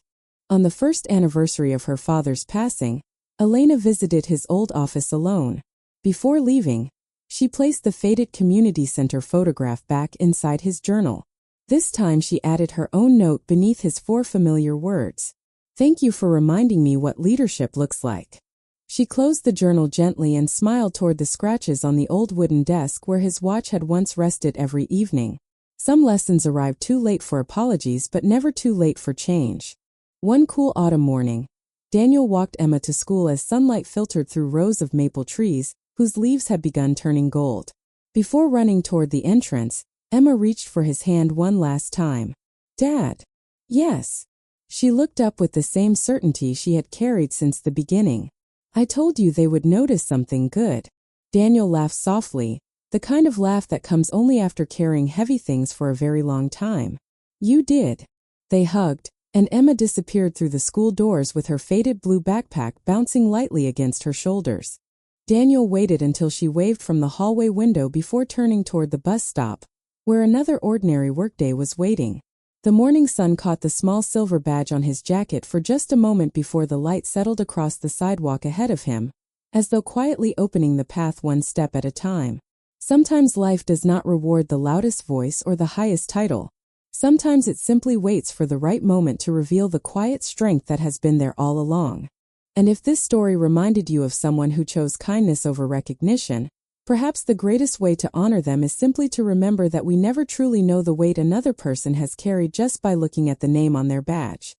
Speaker 1: On the first anniversary of her father's passing, Elena visited his old office alone. Before leaving, she placed the faded community center photograph back inside his journal. This time she added her own note beneath his 4 familiar words. "Thank you for reminding me what leadership looks like." She closed the journal gently and smiled toward the scratches on the old wooden desk where his watch had once rested every evening. Some lessons arrived too late for apologies but never too late for change. One cool autumn morning, Daniel walked Emma to school as sunlight filtered through rows of maple trees whose leaves had begun turning gold. Before running toward the entrance, Emma reached for his hand one last time. "Dad." "Yes." She looked up with the same certainty she had carried since the beginning. "I told you they would notice something good." Daniel laughed softly, The kind of laugh that comes only after carrying heavy things for a very long time. You did. They hugged, and Emma disappeared through the school doors with her faded blue backpack bouncing lightly against her shoulders. Daniel waited until she waved from the hallway window before turning toward the bus stop, where another ordinary workday was waiting. The morning sun caught the small silver badge on his jacket for just a moment before the light settled across the sidewalk ahead of him, as though quietly opening the path one step at a time. Sometimes life does not reward the loudest voice or the highest title. Sometimes it simply waits for the right moment to reveal the quiet strength that has been there all along. And if this story reminded you of someone who chose kindness over recognition, perhaps the greatest way to honor them is simply to remember that we never truly know the weight another person has carried just by looking at the name on their badge.